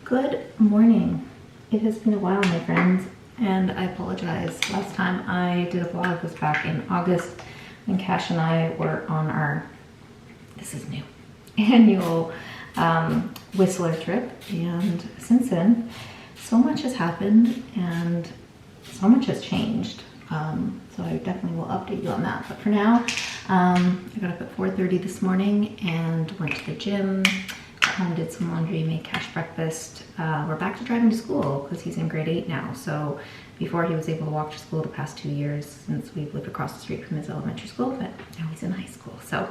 Good morning. It has been a while, my friends, and I apologize. Last time I did a vlog was back in August when Cash and I were on our, this is new, annual Whistler trip, and since then so much has happened and so much has changed. So I definitely will update you on that. But for now, I got up at 4:30 this morning and went to the gym. Did some laundry, made Cash breakfast. We're back to driving to school because he's in grade 8 now. So before he was able to walk to school the past 2 years since we've lived across the street from his elementary school, but now he's in high school. So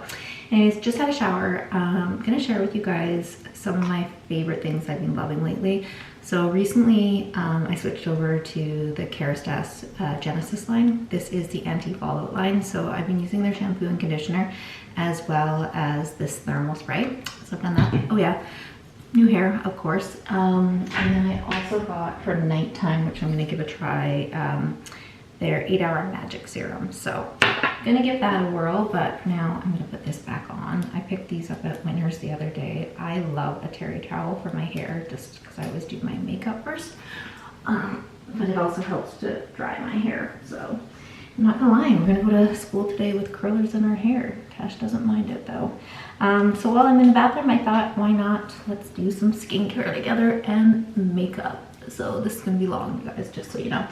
anyways, just had a shower. I'm gonna share with you guys some of my favorite things I've been loving lately. So recently I switched over to the Kerastase Genesis line. This is the anti-fallout line. So I've been using their shampoo and conditioner as well as this thermal spray. So I've done that. Oh yeah, new hair, of course. And then I also got for nighttime, which I'm gonna give a try, their 8-hour magic serum. So I'm gonna give that a whirl, but for now I'm gonna put this back on. I picked these up at Winners the other day. I love a terry towel for my hair just because I always do my makeup first. But it also helps to dry my hair. So I'm not gonna lie, we're gonna go to school today with curlers in our hair. Cash doesn't mind it though. So while I'm in the bathroom, I thought, why not? Let's do some skincare together and makeup. So this is gonna be long, you guys, just so you know.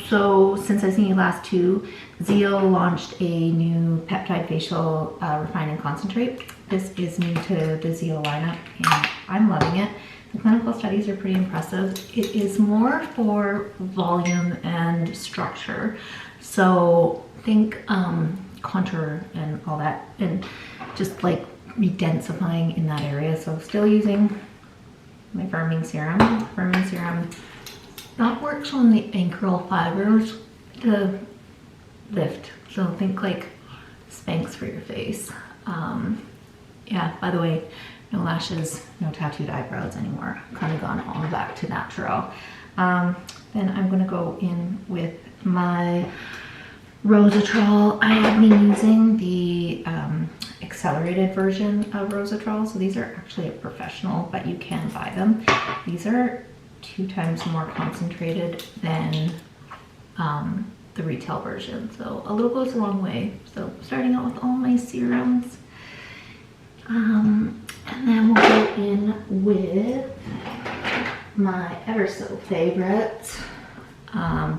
So since I've seen you last too, Zio launched a new peptide facial refining concentrate. This is new to the Zio lineup and I'm loving it. The clinical studies are pretty impressive. It is more for volume and structure. So think contour and all that, and just like redensifying in that area. So still using my firming serum. Firming serum that works on the ankle fibers to lift. So think like Spanx for your face. Yeah, by the way, no lashes, no tattooed eyebrows anymore. Kind of gone all back to natural. Then I'm gonna go in with my Rosatrol. I have been using the accelerated version of Rosatrol. So these are actually a professional, but you can buy them. These are 2 times more concentrated than the retail version. So a little goes a long way. So starting out with all my serums. And then we'll go in with my ever so favorite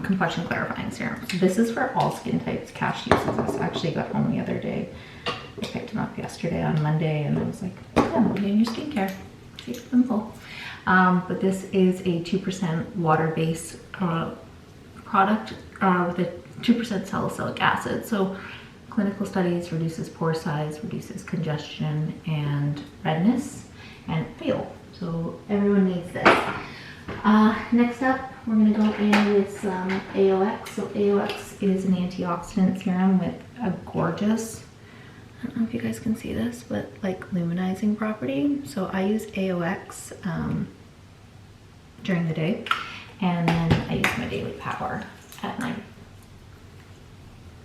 complexion clarifying serum. So this is for all skin types. Cash uses this. I actually got home the other day. I picked him up yesterday on Monday and I was like, yeah, we're doing your skincare. It's simple. But this is a 2% water-based product with a 2% salicylic acid. So clinical studies reduces pore size, reduces congestion and redness and peel. So everyone needs this. Next up, we're going to go in with some AOX. So AOX is an antioxidant serum with a gorgeous, I don't know if you guys can see this, but like luminizing property. So I use AOX during the day, and then I use my daily power at night.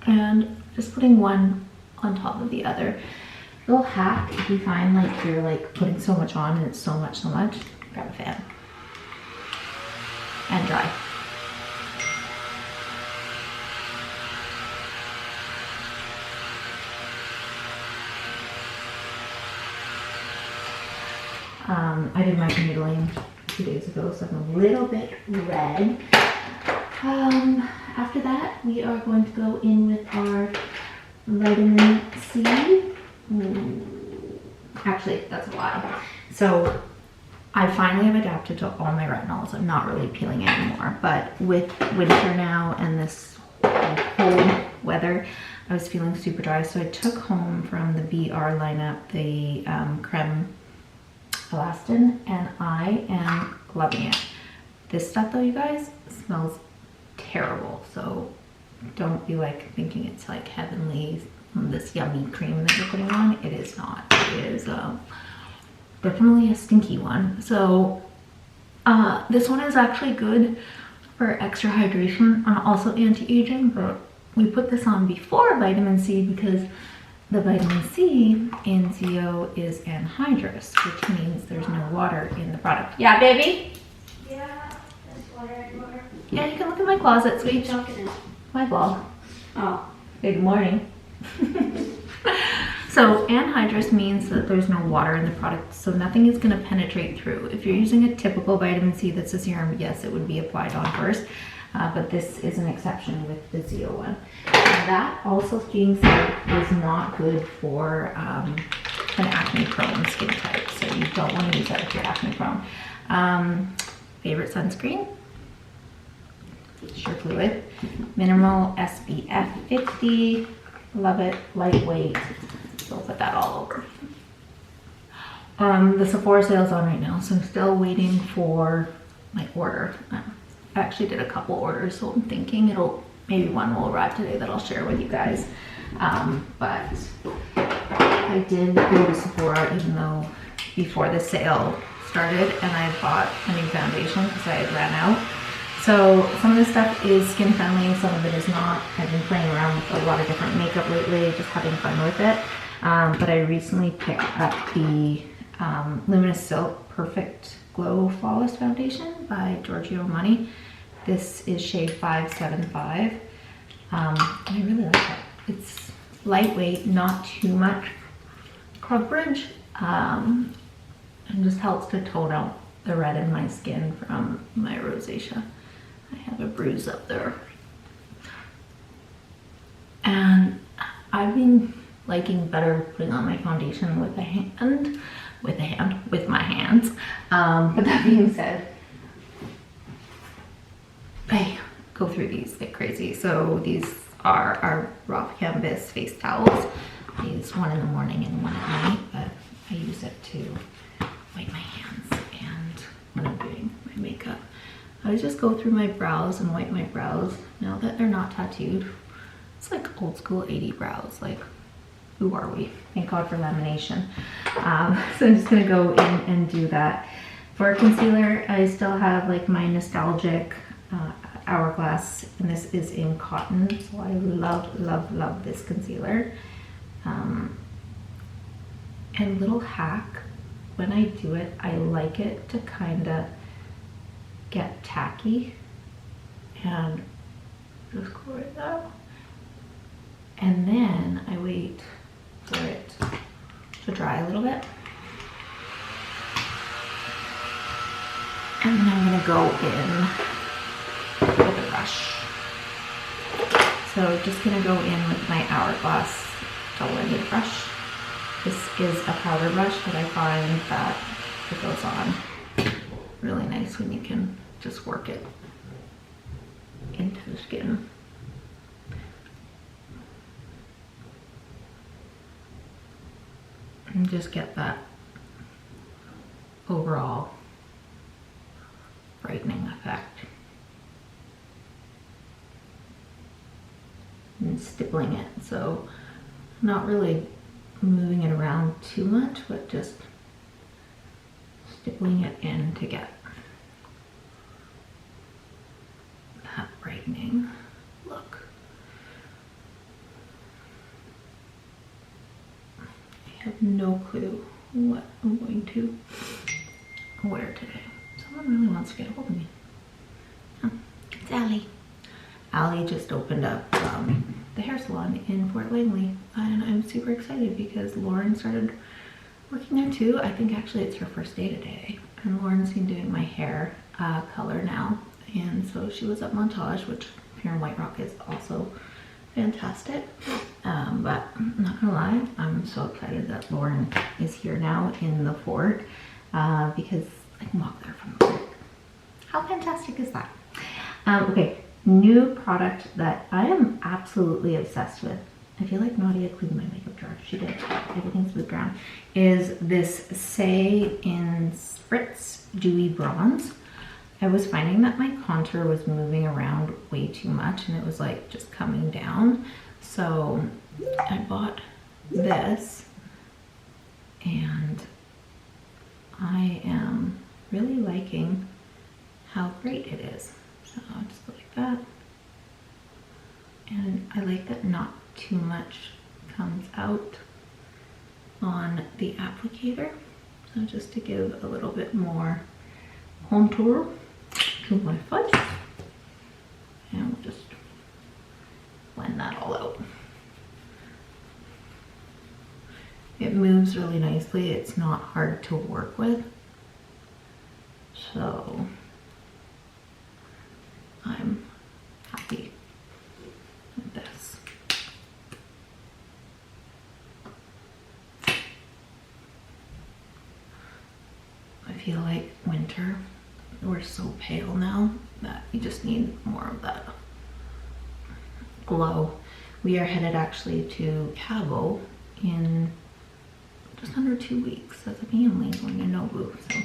And just putting one on top of the other. Little hack, if you find like you're like putting so much on and it's so much, grab a fan. And dry. I did my canoodling 2 days ago, so I'm a little bit red. After that, we are going to go in with our vitamin C. Actually, that's a lie. So I finally have adapted to all my retinols. I'm not really peeling anymore, but with winter now and this cold weather, I was feeling super dry. So I took home from the BR lineup the creme elastin, and I am loving it. This stuff though, you guys, smells terrible. So don't be like thinking it's like heavenly, this yummy cream that you're putting on. It is not. It is definitely a stinky one. So this one is actually good for extra hydration and also anti-aging, but we put this on before vitamin C because the vitamin C in ZO is anhydrous, which means there's no water in the product. Yeah, baby? Yeah, there's water everywhere. Yeah, you can look in my closet, What are you sweet. talking about? My vlog. Oh. Good morning. So anhydrous means that there's no water in the product, so nothing is going to penetrate through. If you're using a typical vitamin C that's a serum, yes, it would be applied on first, but this is an exception with the ZO one. And that also being said is not good for an acne prone skin type, so you don't want to use that if you're acne prone. Favorite sunscreen? Sure Fluid. Minimal SPF 50. Love it. Lightweight. So I'll put that all over. The Sephora sale is on right now, so I'm still waiting for my order. I actually did a couple orders, so I'm thinking maybe one will arrive today that I'll share with you guys. But I did go to Sephora even though before the sale started, and I bought a new foundation because I had ran out. So some of this stuff is skin friendly, some of it is not. I've been playing around with a lot of different makeup lately, just having fun with it. But I recently picked up the Luminous Silk Perfect Glow Flawless Foundation by Giorgio Armani. This is shade 575. And I really like it. It's lightweight, not too much coverage, and just helps to tone out the red in my skin from my rosacea. I have a bruise up there. And I've been liking better putting on my foundation with my hands. But that being said, I go through these like crazy. So these are our raw canvas face towels. I use one in the morning and one at night, but I use it to wipe my hands and when I'm doing my makeup. I just go through my brows and wipe my brows now that they're not tattooed. It's like old school 80 brows, like who are we? Thank God for lamination. So I'm just gonna go in and do that. For concealer, I still have like my nostalgic Hourglass, and this is in cotton, so I love this concealer. And little hack, when I do it, I like it to kind of get tacky and just go right now. And then I wait for it to dry a little bit. And then I'm gonna go in with a brush. So just gonna go in with my Hourglass double-ended brush. This is a powder brush, but I find that it goes on really nice when you can just work it into the skin. And just get that overall brightening effect. And stippling it, so not really moving it around too much, but just stippling it in to get that brightening look. I have no clue what I'm going to wear today. Someone really wants to get a hold of me. Oh, it's Allie. Allie just opened up the hair salon in Fort Langley, and I'm super excited because Lauren started working there too. I think actually it's her first day today, and Lauren's been doing my hair color now, and so she was at Montage, which here in White Rock is also fantastic. But I'm not gonna lie, I'm so excited that Lauren is here now in the fort because I can walk there from the fort. How fantastic is that? Okay. New product that I am absolutely obsessed with. I feel like Nadia cleaned my makeup jar. She did. Everything's moved around. Is this Say in Spritz Dewy Bronze. I was finding that my contour was moving around way too much and it was like just coming down. So I bought this and I am really liking how great it is. So I'll just go like that. And I like that not too much comes out on the applicator. So just to give a little bit more contour to my foot. And we'll just blend that all out. It moves really nicely. It's not hard to work with. So I'm happy with this. I feel like winter, we're so pale now that you just need more of that glow. We are headed actually to Cabo in just under 2 weeks as a family, going to Nobu. So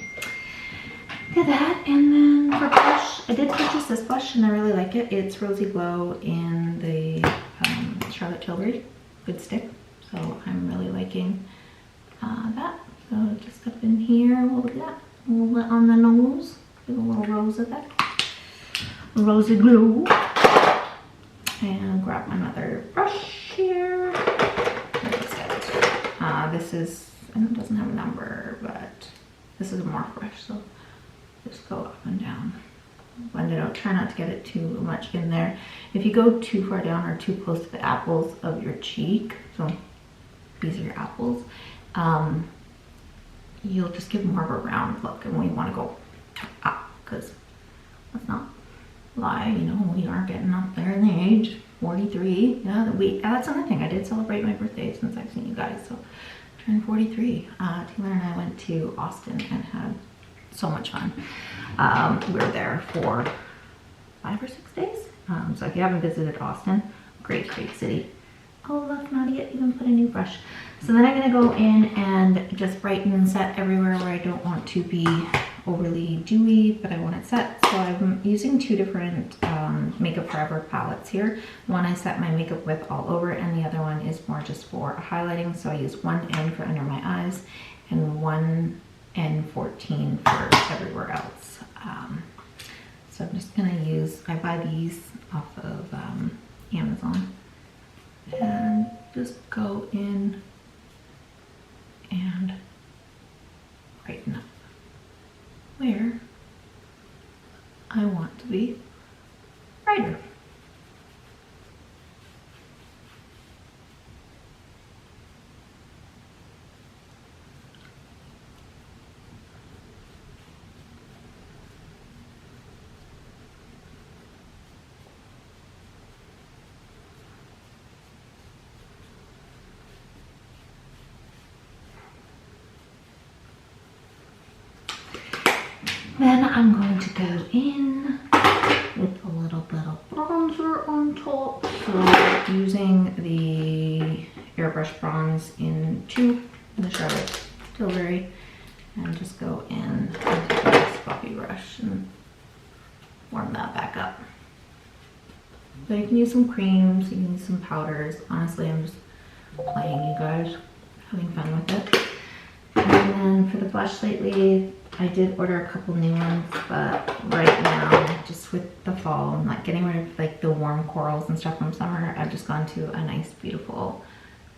did that. And then for blush, I did purchase this blush and I really like it. It's Rosy Glow in the Charlotte Tilbury Good Stick. So I'm really liking that. So just up in here, we'll do that. A little bit on the nose, give a little rose effect. Rosy Glow. And grab another brush here. This is, and it doesn't have a number, but this is a Morph brush, so just go up and down. Blend it out. Try not to get it too much in there. If you go too far down or too close to the apples of your cheek, so these are your apples, you'll just give more of a round look, and we want to go up because let's not lie, you know, we are getting up there in the age, 43. Yeah, that's another thing. I did celebrate my birthday since I've seen you guys, so I turned 43. Taylor and I went to Austin and had so much fun. We were there for 5 or 6 days. So if you haven't visited Austin, great city. Oh look, not yet even put a new brush. So then I'm gonna go in and just brighten and set everywhere where I don't want to be overly dewy, but I want it set. So I'm using 2 different Makeup Forever palettes here. One I set my makeup with all over, and the other one is more just for highlighting. So I use one N for under my eyes and one N14 for everywhere else. So I'm just gonna use, I buy these off of Amazon, and just go in and brighten up where I want to be brighter. Then I'm going to go in with a little bit of bronzer on top. So using the Airbrush Bronze in 2, the Charlotte Tilbury, and just go in and take this floppy brush and warm that back up. So you can use some creams, you can use some powders. Honestly, I'm just playing, you guys, having fun with it. And then for the blush lately, I did order a couple new ones, but right now, just with the fall and like getting rid of like the warm corals and stuff from summer, I've just gone to a nice, beautiful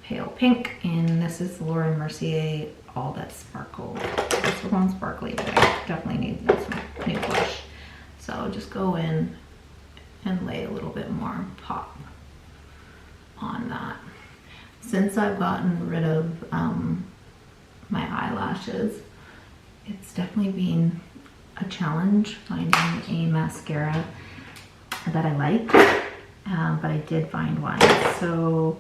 pale pink. And this is Laura Mercier All That Sparkle. This one's sparkly, but I definitely need some new blush. So just go in and lay a little bit more pop on that. Since I've gotten rid of my eyelashes, it's definitely been a challenge finding a mascara that I like, but I did find one. So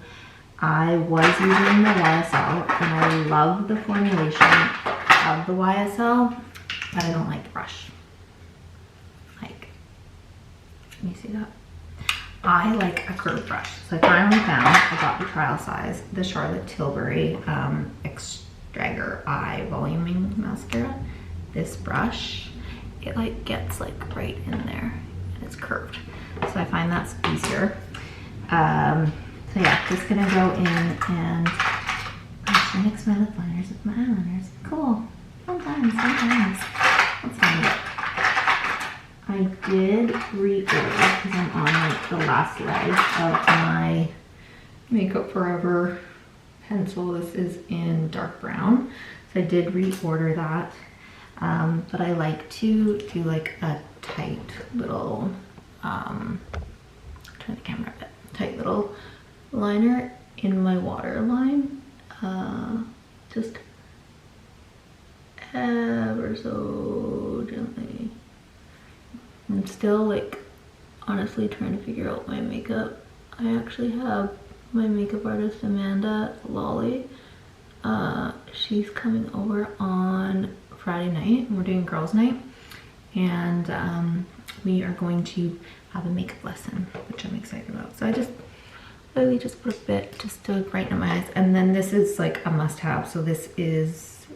I was using the YSL, and I love the formulation of the YSL, but I don't like the brush. Like, can you see that? I like a curved brush. So I finally found, I got the trial size, the Charlotte Tilbury Extragger Eye Voluming Mascara. This brush, it like gets like right in there, and it's curved. So I find that's easier. So yeah, just gonna go in and actually mix my lip liners with my eyeliners. Cool. Sometimes. Let's find it. I did reorder because I'm on like the last leg of my Makeup Forever pencil. This is in dark brown. So I did reorder that. But I like to do like a tight little, turn the camera a bit, tight little liner in my waterline. Just ever so gently. I'm still like honestly trying to figure out my makeup. I actually have my makeup artist Amanda Lolly. She's coming over on Friday night and we're doing girls night, and we are going to have a makeup lesson, which I'm excited about. So I just literally just put a bit just to brighten up my eyes. And then this is like a must-have. So this is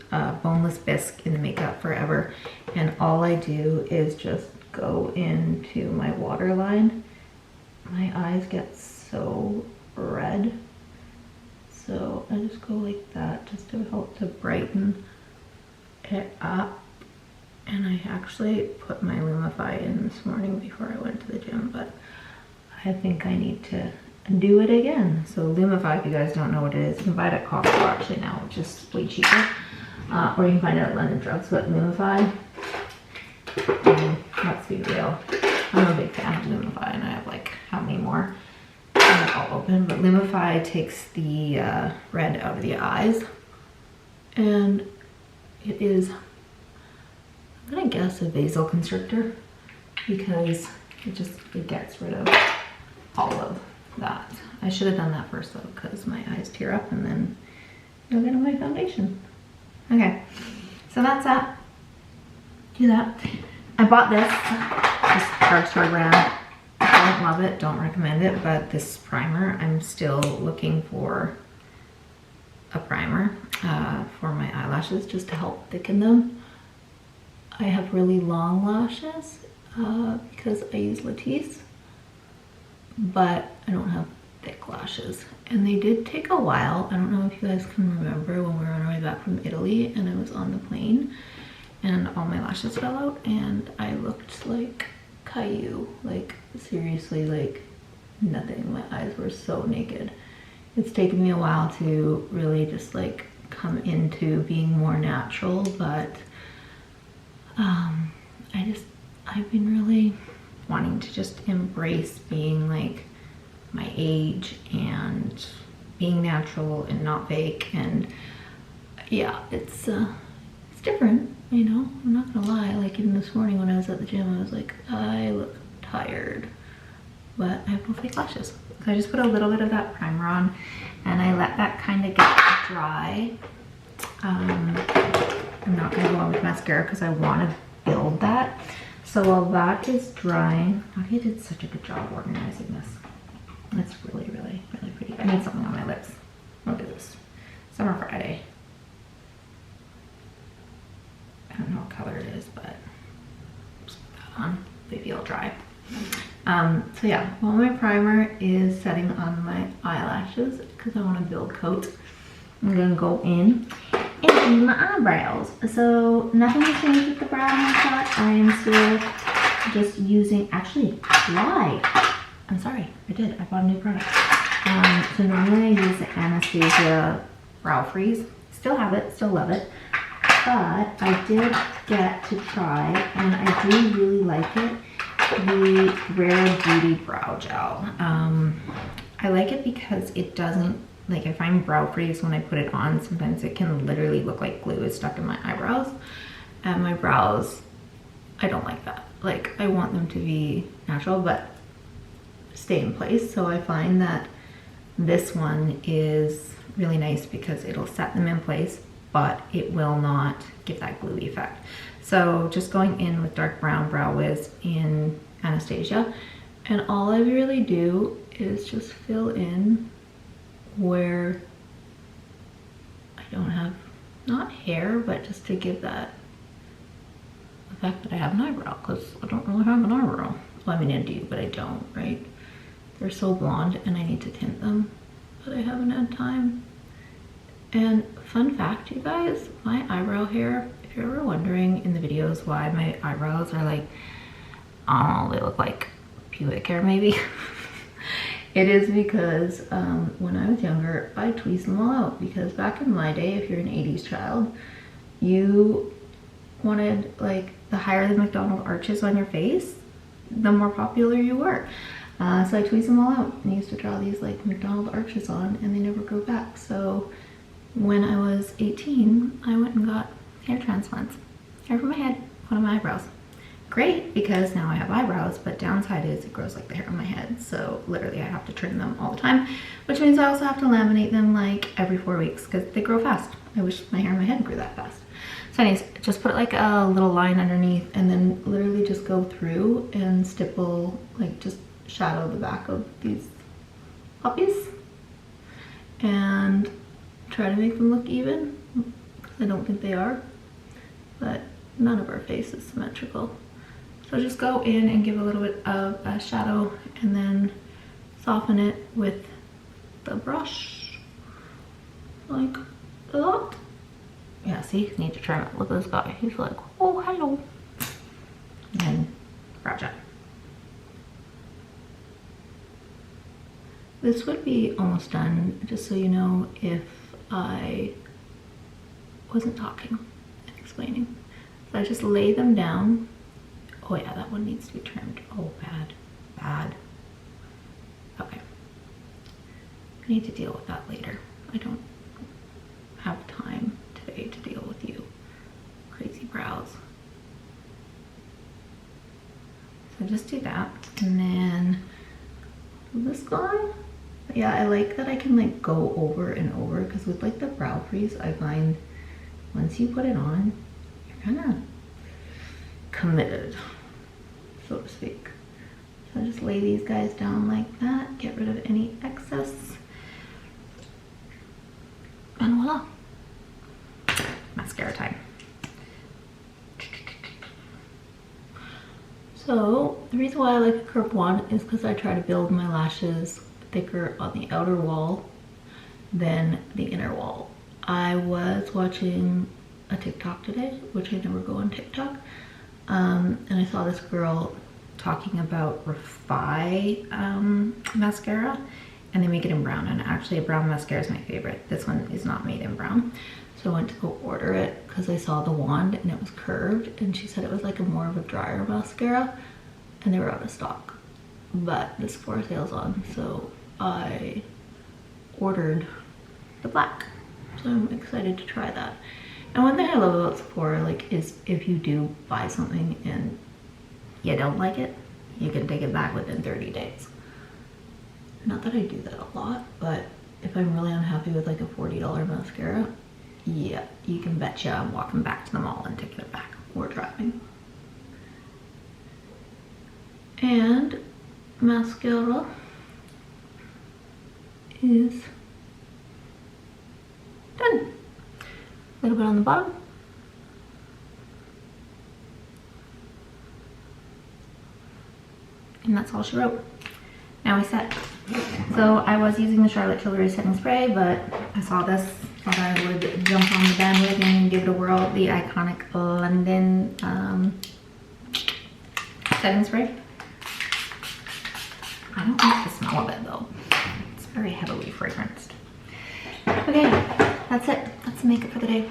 boneless bisque in makeup forever, and all I do is just go into my waterline. My eyes get so red, so I just go like that just to help to brighten it up. And I actually put my Lumify in this morning before I went to the gym, but I think I need to do it again. So Lumify, if you guys don't know what it is, you can buy it at Costco actually now, which is way cheaper, or you can find it at London Drugs. But Lumify, let's be real, I'm a big fan of Lumify, and I have like how many more? I'm not all open, but Lumify takes the red out of the eyes, and it is, I'm gonna guess, a vasoconstrictor, because it gets rid of all of that. I should have done that first though, because my eyes tear up and then you'll get on my foundation. Okay, so that's that. Do that. I bought this drugstore brand. Don't love it, don't recommend it, but this primer, I'm still looking for a primer for my eyelashes just to help thicken them. I have really long lashes because I use Latisse, but I don't have thick lashes, and they did take a while. I don't know if you guys can remember when we were on our way back from Italy and I was on the plane and all my lashes fell out and I looked like Caillou, like seriously, like nothing. My eyes were so naked. It's taken me a while to really just like come into being more natural, but I've been really wanting to just embrace being like my age and being natural and not fake. And yeah, it's different, you know, I'm not gonna lie. Like even this morning when I was at the gym, I was like, I look tired, but I have no fake lashes. So I just put a little bit of that primer on and I let that kind of get dry. I'm not gonna go on with mascara because I want to build that. So while that is drying, Nadia did such a good job organizing this. It's really, really, really pretty. I need something on my lips. Look at this. Summer Friday. I don't know what color it is, but just put that on. They feel dry. So yeah, while my primer is setting on my eyelashes, because I want to build coat, I'm gonna go in and my eyebrows. So nothing has changed with the brow haircut. I am still just using, actually lied. I'm sorry, I did. I bought a new product. So normally I use the Anastasia Brow Freeze. Still have it, still love it. But I did get to try, and I do really like it, the Rare Beauty Brow Gel. I like it because it doesn't, like I find Brow Freeze when I put it on, sometimes it can literally look like glue is stuck in my eyebrows. And my brows, I don't like that. Like I want them to be natural, but stay in place. So I find that this one is really nice because it'll set them in place, but it will not give that gluey effect. So just going in with dark brown Brow Wiz in Anastasia, and all I really do is just fill in where I don't have, not hair, but just to give that effect that I have an eyebrow, because I don't really have an eyebrow. Well, I mean I do, but I don't, right? They're so blonde and I need to tint them, but I haven't had time. And fun fact, you guys, my eyebrow hair, if you're ever wondering in the videos why my eyebrows are like, I don't know, they look like pubic hair maybe. It is because when I was younger, I tweezed them all out, because back in my day, if you're an 80s child, you wanted, like, the higher the McDonald's arches on your face, the more popular you were. So I tweezed them all out and used to draw these like McDonald's arches on, and they never grow back. So when I was 18, I went and got hair transplants. Hair from my head, one of my eyebrows. Great, because now I have eyebrows, but downside is it grows like the hair on my head. So literally I have to trim them all the time, which means I also have to laminate them like every 4 weeks because they grow fast. I wish my hair on my head grew that fast. So anyways, just put like a little line underneath and then literally just go through and stipple, like just shadow the back of these puppies and try to make them look even, because I don't think they are, but none of our face is symmetrical. So just go in and give a little bit of a shadow and then soften it with the brush like that. Yeah, see, need to trim it. Look at this guy, he's like, oh hello, and scratch it. This would be almost done, just so you know, if I wasn't talking and explaining. So I just lay them down. Oh yeah, that one needs to be trimmed. Oh, bad. Okay. I need to deal with that later. I don't have time today to deal with you. Crazy brows. So just do that, and then this guy. Yeah, I like that I can like go over and over, because with like the brow freeze, I find once you put it on, you're kind of committed, so to speak. So just lay these guys down like that, get rid of any excess, and voila, mascara time. So the reason why I like a curved one is because I try to build my lashes thicker on the outer wall than the inner wall. I was watching a TikTok today, which I never go on TikTok, and I saw this girl talking about Refi mascara, and they make it in brown, and actually a brown mascara is my favorite. This one is not made in brown. So I went to go order it because I saw the wand and it was curved, and she said it was like more of a drier mascara, and they were out of stock. But the Sephora sale's on, so I ordered the black. So I'm excited to try that. And one thing I love about Sephora, like, is if you do buy something and you don't like it, you can take it back within 30 days. Not that I do that a lot, but if I'm really unhappy with like a $40 mascara, yeah, you can betcha I'm walking back to the mall and taking it back or driving. And mascara is done. A little bit on the bottom. And that's all she wrote. Now we set. So I was using the Charlotte Tilbury setting spray, but I saw this, thought I would jump on the bandwagon and give it a whirl. The iconic London setting spray. I don't like the smell of it though. It's very heavily fragranced. Okay, that's it. That's the makeup for the day.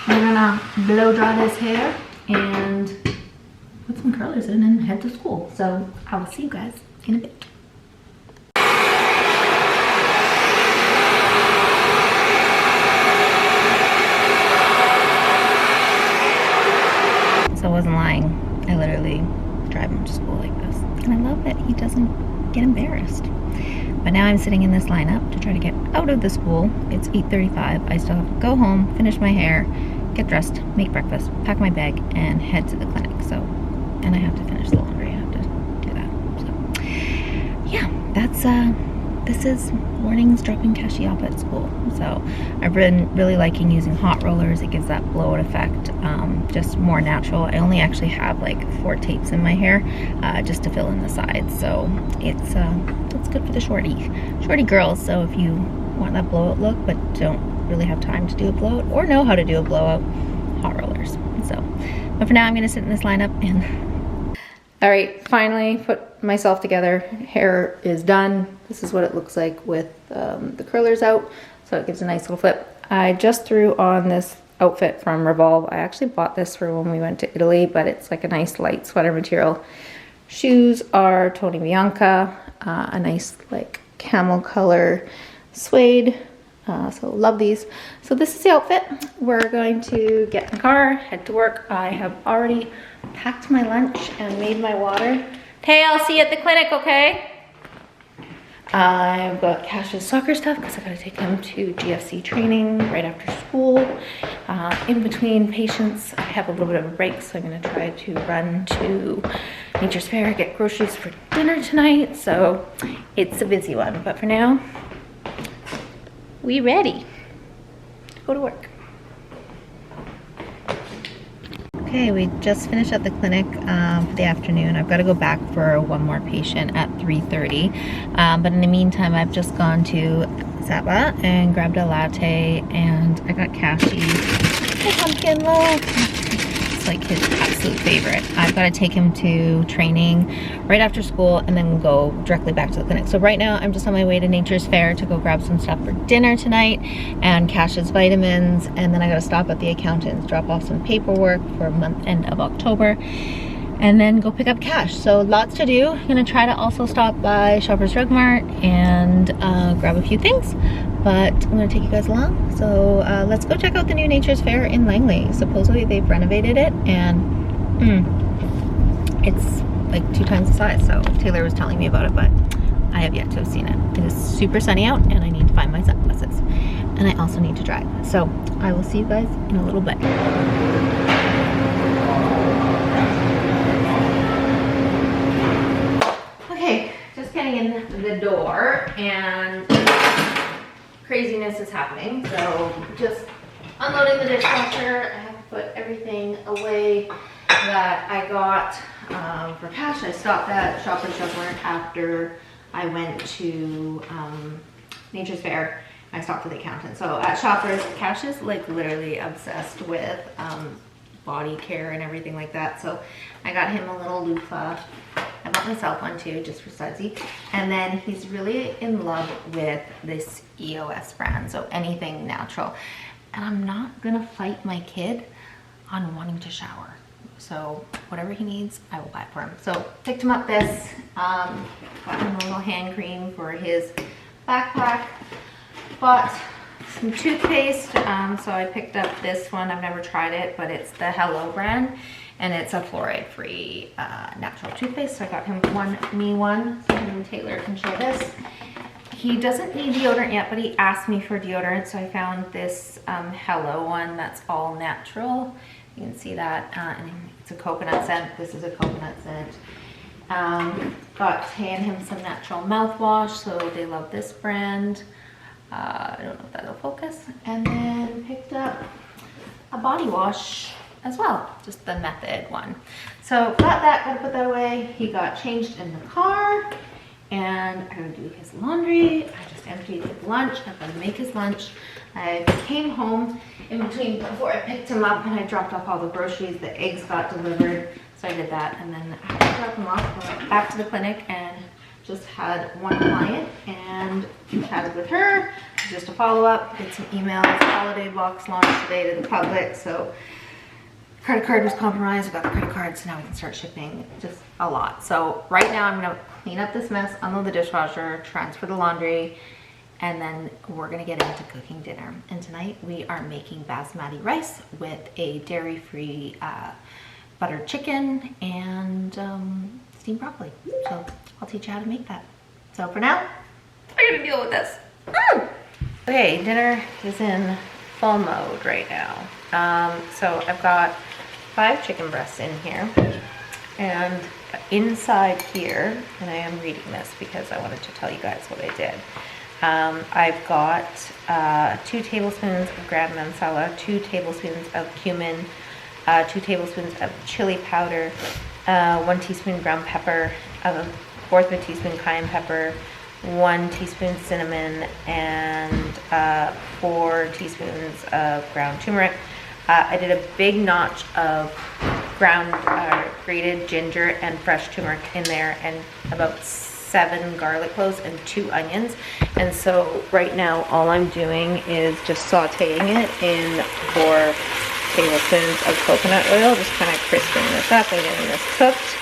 We're gonna blow dry this hair and put some curlers in and head to school. So I will see you guys in a bit. So I wasn't lying. I literally drive him to school like this. And I love that he doesn't get embarrassed. But now I'm sitting in this lineup to try to get out of the school. It's 8:35. I still have to go home, finish my hair, get dressed, make breakfast, pack my bag, and head to the clinic. So, and I have to finish the laundry. I have to do that. So, yeah, that's, this is mornings dropping Kashi off at school. So I've been really liking using hot rollers. It gives that blowout effect, just more natural. I only actually have like 4 tapes in my hair, just to fill in the sides. So it's good for the shorty girls. So if you want that blowout look but don't really have time to do a blowout or know how to do a blowout, hot rollers. So, but for now I'm gonna sit in this lineup and All right, finally put myself together. Hair is done. This is what it looks like with the curlers out. So it gives a nice little flip. I just threw on this outfit from Revolve. I actually bought this for when we went to Italy, but it's like a nice light sweater material. Shoes are Tony Bianca, a nice like camel color suede. So love these. So this is the outfit. We're going to get in the car, head to work. I have already packed my lunch and made my water. Hey, I'll see you at the clinic, okay? I've got Cash's soccer stuff because I gotta take him to GFC training right after school. In between patients, I have a little bit of a break, so I'm gonna try to run to Nature's Fair, get groceries for dinner tonight. So it's a busy one, but for now, we ready to go to work. Okay, we just finished at the clinic for the afternoon. I've got to go back for one more patient at 3:30. But in the meantime, I've just gone to Zaba and grabbed a latte, and I got Cashy a pumpkin loaf. It's like his absolute favorite. I've got to take him to training right after school and then go directly back to the clinic. So right now I'm just on my way to Nature's Fair to go grab some stuff for dinner tonight and Cash's vitamins, and then I got to stop at the accountant's, drop off some paperwork for month end of October, and then go pick up Cash. So lots to do. I'm gonna try to also stop by Shoppers Drug Mart and grab a few things, but I'm gonna take you guys along. So let's go check out the new Nature's Fair in Langley. Supposedly they've renovated it, and it's like 2 times the size. So Taylor was telling me about it, but I have yet to have seen it. It is super sunny out, and I need to find my sunglasses, and I also need to drive. So I will see you guys in a little bit. Okay, just getting in the door and craziness is happening. So just unloading the dishwasher. I have to put everything away that I got for Cash. I stopped at Shoppers Drug Mart after I went to Nature's Fair. I stopped at the accountant. So at Shoppers, Cash is like literally obsessed with body care and everything like that. So I got him a little loofah. I bought myself one too, just for Sudsy. And then he's really in love with this EOS brand, so anything natural. And I'm not gonna fight my kid on wanting to shower. So whatever he needs, I will buy for him. So picked him up this, got him a little hand cream for his backpack. Bought some toothpaste, so I picked up this one. I've never tried it, but it's the Hello brand, and it's a fluoride-free natural toothpaste. So I got him one, so him and Taylor can share this. He doesn't need deodorant yet, but he asked me for deodorant, so I found this Hello one that's all natural. You can see that, and it's a coconut scent. This is a coconut scent. Got Tay and him some natural mouthwash, so they love this brand. I don't know if that'll focus. And then picked up a body wash as well, just the Method one. So got that, gotta put that away. He got changed in the car, and I gotta do his laundry. I just emptied his lunch. I'm gonna make his lunch. I came home in between before I picked him up, and I dropped off all the groceries. The eggs got delivered, so I did that. And then after I dropped him off, I went back to the clinic and just had one client and chatted with her. Just a follow-up, did some emails. Holiday box launched today to the public, so credit card was compromised. We got the credit card, so now we can start shipping. Just a lot. So right now I'm gonna clean up this mess, unload the dishwasher, transfer the laundry, and then we're gonna get into cooking dinner. And tonight we are making basmati rice with a dairy-free buttered chicken and steamed broccoli. So I'll teach you how to make that. So for now, I gotta deal with this. Okay, dinner is in full mode right now. So I've got 5 chicken breasts in here, and inside here, and I am reading this because I wanted to tell you guys what I did. I've got 2 tablespoons of gram masala, 2 tablespoons of cumin, 2 tablespoons of chili powder, 1 teaspoon ground pepper, 1/4 of a teaspoon cayenne pepper, 1 teaspoon cinnamon, and 4 teaspoons of ground turmeric. I did a big notch of grated ginger and fresh turmeric in there, and about 7 garlic cloves and 2 onions. And so right now all I'm doing is just sauteing it in 4 tablespoons of coconut oil, just kind of crisping this up and getting this cooked.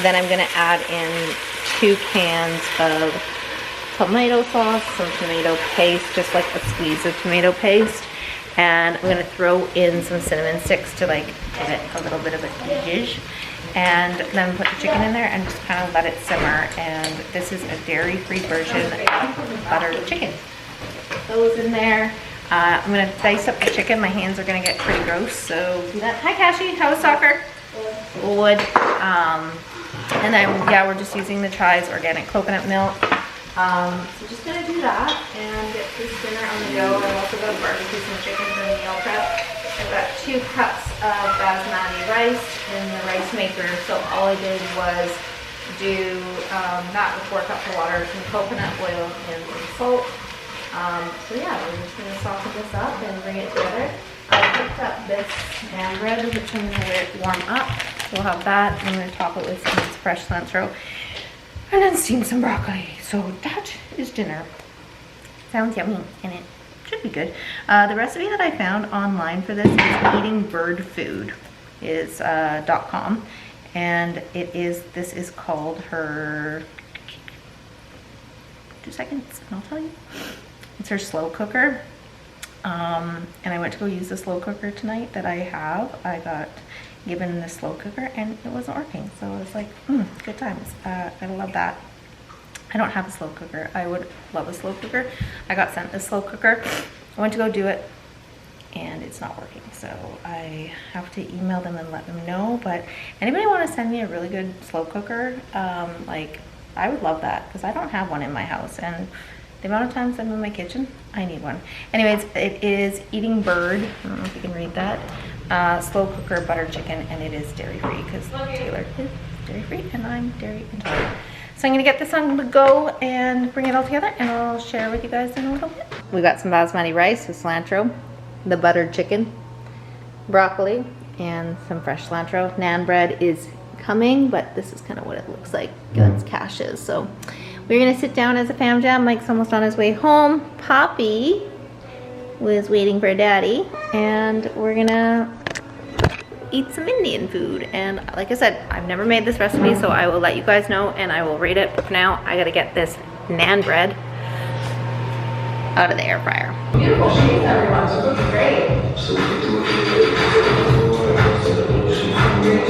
Then I'm gonna add in 2 cans of tomato sauce, some tomato paste, just like a squeeze of tomato paste. And I'm gonna throw in some cinnamon sticks to like give it a little bit of a zhuzh. And then put the chicken in there and just kind of let it simmer. And this is a dairy-free version of buttered chicken. Those in there. I'm gonna dice up the chicken. My hands are gonna get pretty gross, so do that. Hi Cassie, how was soccer? Good. And then, yeah, we're just using the Chai's organic coconut milk. So just gonna do that and get this dinner on the go. I've also got to barbecue some chicken for the meal prep. I've got 2 cups of basmati rice in the rice maker. So all I did was do that with 4 cups of water, some coconut oil, and some salt. So yeah, we're just gonna soften this up and bring it together. I picked up this naan bread, which I'm gonna let it warm up. We'll have that. I'm gonna top it with some fresh cilantro and then steam some broccoli. So that is dinner. Sounds yummy, and it should be good. The recipe that I found online for this is eatingbirdfood.com, and this is called her, 2 seconds and I'll tell you. It's her slow cooker. And I went to go use the slow cooker tonight that I have. I got given the slow cooker and it wasn't working. So I was like, good times. I love that. I don't have a slow cooker. I would love a slow cooker. I got sent a slow cooker. I went to go do it and it's not working. So I have to email them and let them know. But anybody want to send me a really good slow cooker? Like, I would love that because I don't have one in my house. And the amount of times I'm in my kitchen, I need one. Anyways, it is Eating Bird. I don't know if you can read that. Slow cooker butter chicken, and it is dairy free because Taylor is dairy free and I'm dairy intolerant. So I'm gonna get this on the go and bring it all together, and I'll share with you guys in a little bit. We got some basmati rice with cilantro, the buttered chicken, broccoli, and some fresh cilantro. Naan bread is coming, but this is kind of what it looks like against caches. So we're gonna sit down as a fam jam. Mike's almost on his way home. Poppy was waiting for daddy, and we're gonna eat some Indian food. And like I said, I've never made this recipe, so I will let you guys know and I will rate it. But for now, I gotta get this naan bread out of the air fryer. Beautiful shades, everyone. She looks great.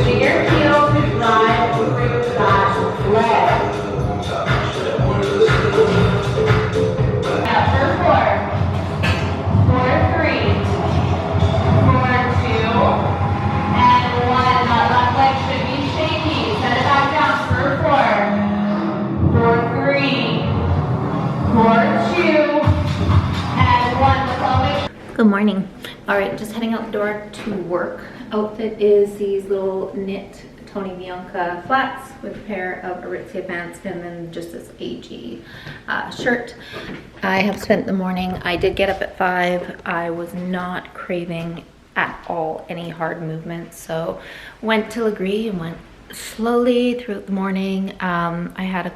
Ginger, peeled, dried, fruit, scotch, red. Good morning. All right, just heading out the door to work. Outfit is these little knit Tony Bianca flats with a pair of Aritzia pants and then just this AG shirt. I have spent the morning, I did get up at 5. I was not craving at all any hard movement, so went to Legree and went slowly throughout the morning. I had a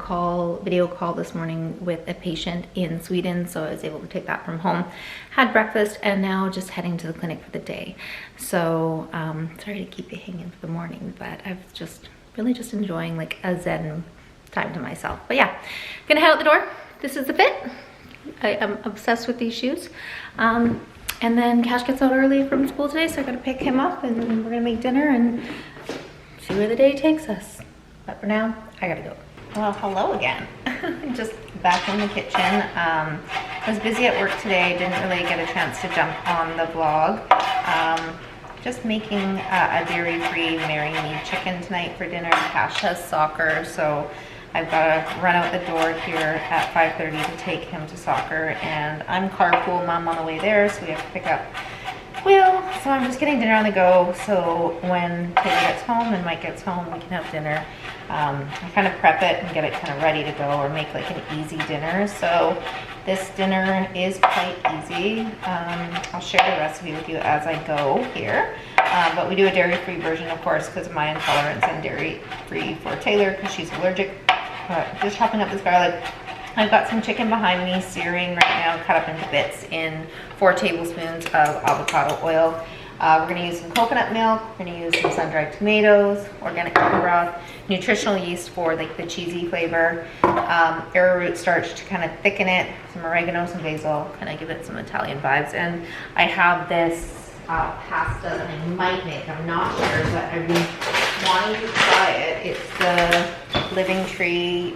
video call this morning with a patient in Sweden, so I was able to take that from home. Had breakfast and now just heading to the clinic for the day. So sorry to keep you hanging for the morning, but I was just really just enjoying like a zen time to myself. But yeah, gonna head out the door. This is the fit. I am obsessed with these shoes. And then Cash gets out early from school today, so I gotta pick him up and we're gonna make dinner and see where the day takes us. But for now, I gotta go. Well, hello again. Just back in the kitchen. I was busy at work today, didn't really get a chance to jump on the vlog. Just making a dairy-free Marry Me chicken tonight for dinner. Cash has soccer, so I've got to run out the door here at 5:30 to take him to soccer, and I'm carpool mom on the way there, so we have to pick up Well, so I'm just getting dinner on the go, so when Taylor gets home and Mike gets home, we can have dinner. I kind of prep it and get it kind of ready to go, or make like an easy dinner. So this dinner is quite easy. I'll share the recipe with you as I go here. But we do a dairy-free version, of course, because of my intolerance, and dairy-free for Taylor because she's allergic. Just chopping up this garlic. I've got some chicken behind me searing right now, cut up into bits in 4 tablespoons of avocado oil. We're going to use some coconut milk, we're going to use some sun-dried tomatoes, organic chicken broth, nutritional yeast for like the cheesy flavor, arrowroot starch to kind of thicken it, some oregano, some basil, kind of give it some Italian vibes. And I have this pasta that I might make, I'm not sure, but I've been wanting to try it. It's the Living Tree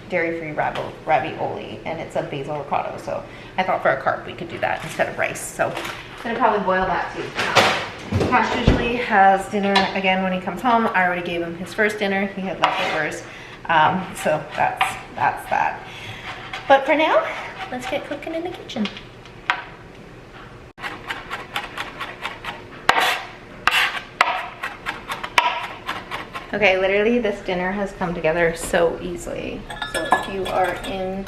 dairy-free ravioli, and it's a basil ricotta. So I thought for a carb we could do that instead of rice. So I'm gonna probably boil that too. Cash usually has dinner again when he comes home. I already gave him his first dinner. He had leftovers, so that's that. But for now, let's get cooking in the kitchen. Okay, literally this dinner has come together so easily. So if you are in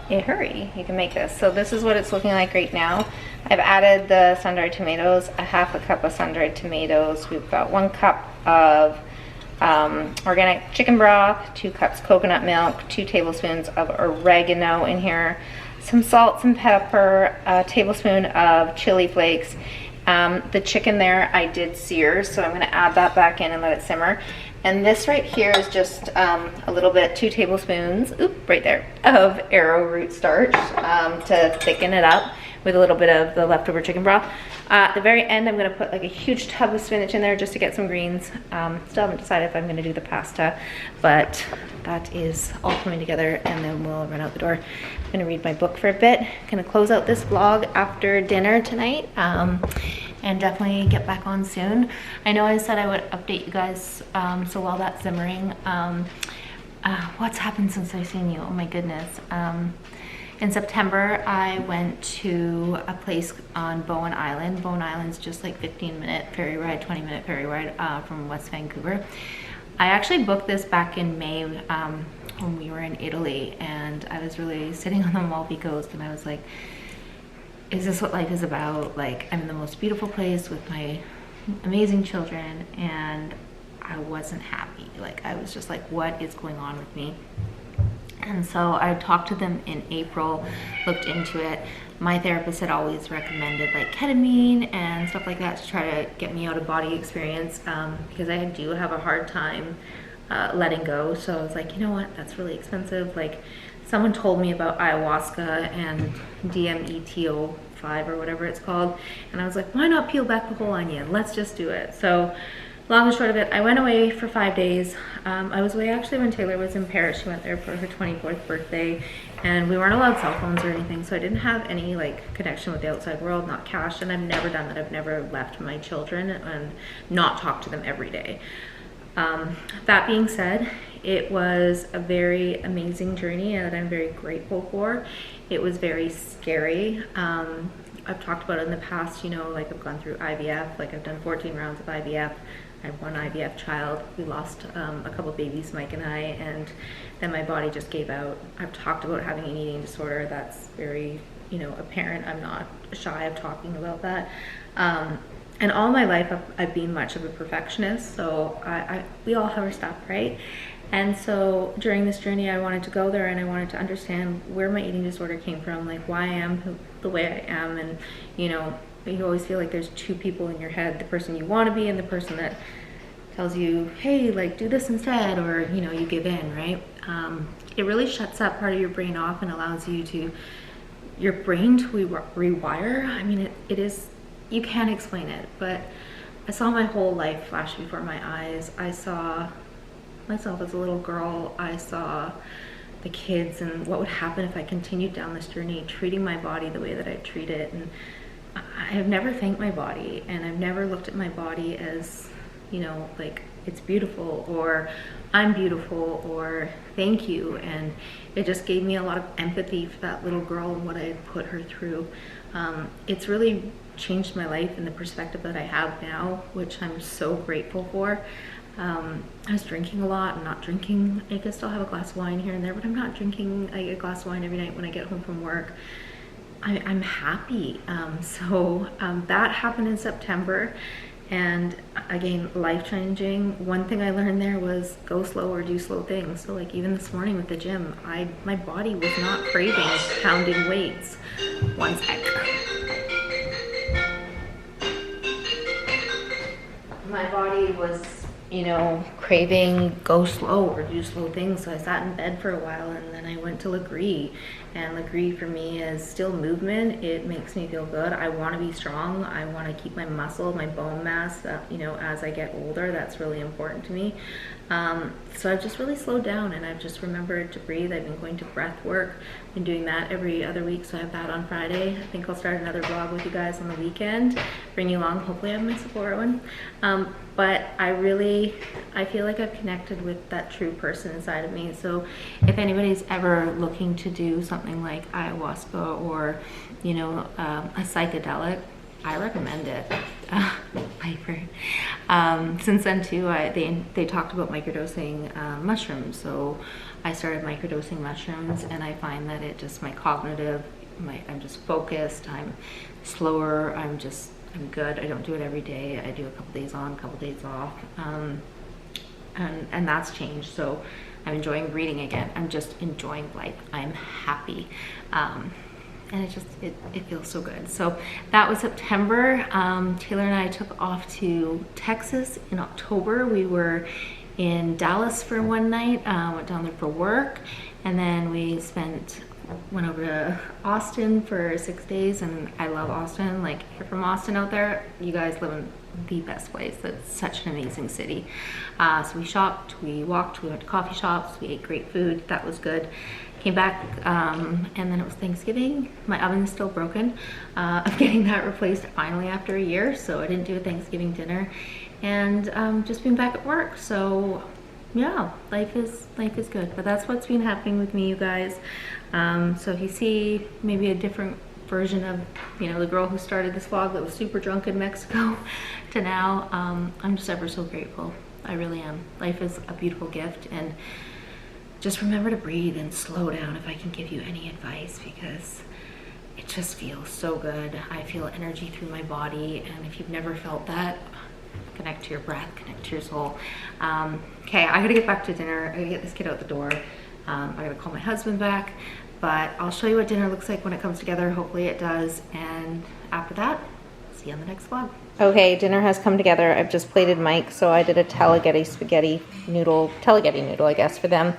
a hurry, you can make this. So this is what it's looking like right now. I've added the sun-dried tomatoes, a half a cup of sun-dried tomatoes. We've got 1 cup of organic chicken broth, 2 cups coconut milk, 2 tablespoons of oregano in here, some salt, some pepper, a tablespoon of chili flakes. The chicken there I did sear, so I'm gonna add that back in and let it simmer. And this right here is just a little bit, 2 tablespoons, right there, of arrowroot starch to thicken it up with a little bit of the leftover chicken broth. At the very end, I'm gonna put like a huge tub of spinach in there just to get some greens. Still haven't decided if I'm gonna do the pasta, but that is all coming together, and then we'll run out the door. I'm gonna read my book for a bit. Gonna close out this vlog after dinner tonight. And definitely get back on soon. I know I said I would update you guys, so while that's simmering, what's happened since I've seen you? Oh my goodness. In September, I went to a place on Bowen Island. Bowen Island's just like 15-minute ferry ride, 20-minute ferry ride from West Vancouver. I actually booked this back in May when we were in Italy, and I was really sitting on the Amalfi Coast, and I was like, is this what life is about? Like, I'm in the most beautiful place with my amazing children, and I wasn't happy. Like, I was just like, what is going on with me? And so I talked to them in April, looked into it. My therapist had always recommended like ketamine and stuff like that to try to get me out of body experience, because I do have a hard time letting go. So I was like, you know what, that's really expensive. Like, someone told me about ayahuasca and DMETO5 or whatever it's called, and I was like, why not peel back the whole onion? Let's just do it. So long and short of it, I went away for 5 days. I was away actually when Taylor was in Paris. She went there for her 24th birthday, and we weren't allowed cell phones or anything, so I didn't have any like connection with the outside world, not cash, and I've never done that. I've never left my children and not talked to them every day. That being said, it was a very amazing journey that I'm very grateful for. It was very scary. I've talked about it in the past, you know, like I've gone through IVF, like I've done 14 rounds of IVF. I have 1 IVF child. We lost a couple babies, Mike and I, and then my body just gave out. I've talked about having an eating disorder. That's very, you know, apparent. I'm not shy of talking about that. And all my life, I've been much of a perfectionist, so we all have our stuff, right? And so during this journey, I wanted to go there, and I wanted to understand where my eating disorder came from, like why I am the way I am. And, you know, you always feel like there's 2 people in your head, the person you want to be and the person that tells you, hey, like do this instead, or, you know, you give in, right? It really shuts that part of your brain off and allows your brain to rewire. I mean, it is, you can't explain it, but I saw my whole life flash before my eyes. I saw myself as a little girl. I saw the kids and what would happen if I continued down this journey, treating my body the way that I treat it. And I have never thanked my body, and I've never looked at my body as, you know, like it's beautiful or I'm beautiful or thank you. And it just gave me a lot of empathy for that little girl and what I had put her through. It's really changed my life and the perspective that I have now, which I'm so grateful for. I was drinking a lot. I'm not drinking. I can still have a glass of wine here and there, but I'm not drinking a glass of wine every night when I get home from work. I'm happy. That happened in September, and again, life-changing. One thing I learned there was go slow or do slow things. So like even this morning with the gym, my body was not craving pounding weights. One sec. My body was, you know, craving go slow or do slow things. So I sat in bed for a while, and then I went to Legree. And Legree for me is still movement. It makes me feel good. I want to be strong. I want to keep my muscle, my bone mass, you know, as I get older. That's really important to me. So I've just really slowed down, and I've just remembered to breathe. I've been going to breath work. Been doing that every other week, so I have that on Friday. I think I'll start another vlog with you guys on the weekend, bring you along. Hopefully I have my Sephora one. But I feel like I've connected with that true person inside of me. So if anybody's ever looking to do something like ayahuasca or, you know, a psychedelic, I recommend it. Piper. Since then too, they talked about microdosing mushrooms. So I started microdosing mushrooms, and I find that it just, my cognitive, I'm just focused, I'm slower, I'm good. I don't do it every day. I do a couple days on, a couple days off. And that's changed. So I'm enjoying reading again. I'm just enjoying life. I'm happy. And it feels so good. So that was September. Taylor and I took off to Texas in October. We were in Dallas for one night, went down there for work, and then we went over to Austin for 6 days, and I love Austin. Like, if you're from Austin out there, you guys live in the best place. It's such an amazing city. So we shopped, we walked, we went to coffee shops, we ate great food. That was good. Came back, and then it was Thanksgiving. My oven is still broken. I'm getting that replaced finally after a year, so I didn't do a Thanksgiving dinner. And just been back at work, so yeah, life is good. But that's what's been happening with me, you guys. So if you see maybe a different version of, you know, the girl who started this vlog that was super drunk in Mexico to now, I'm just ever so grateful. I really am. Life is a beautiful gift, and just remember to breathe and slow down if I can give you any advice, because it just feels so good. I feel energy through my body, and if you've never felt that, connect to your breath, connect to your soul. Okay, I gotta get back to dinner. I gotta get this kid out the door. I gotta call my husband back, but I'll show you what dinner looks like when it comes together. Hopefully it does, and after that, see you on the next vlog. Okay, dinner has come together. I've just plated Mike, so I did a Teleghetti noodle, I guess, for them.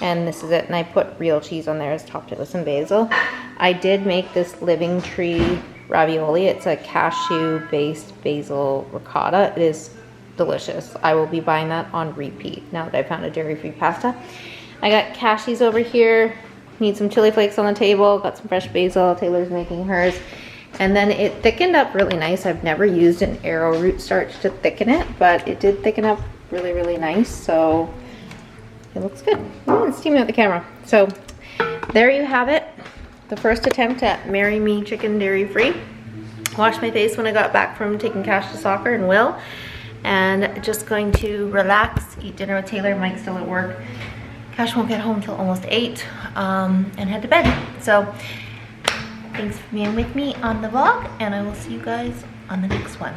And this is it, and I put real cheese on there, topped it with some basil. I did make this Living Tree ravioli. It's a cashew-based basil ricotta. It is delicious. I will be buying that on repeat now that I found a dairy-free pasta. I got cashews over here. Need some chili flakes on the table. Got some fresh basil. Taylor's making hers. And then it thickened up really nice. I've never used an arrowroot starch to thicken it, but it did thicken up really, really nice. So it looks good. Oh, it's steaming out the camera. So there you have it. The first attempt at Marry Me Chicken Dairy Free. Washed my face when I got back from taking Cash to soccer and Will. And just going to relax, eat dinner with Taylor. Mike's still at work. Cash won't get home until almost 8 and head to bed. So thanks for being with me on the vlog, and I will see you guys on the next one.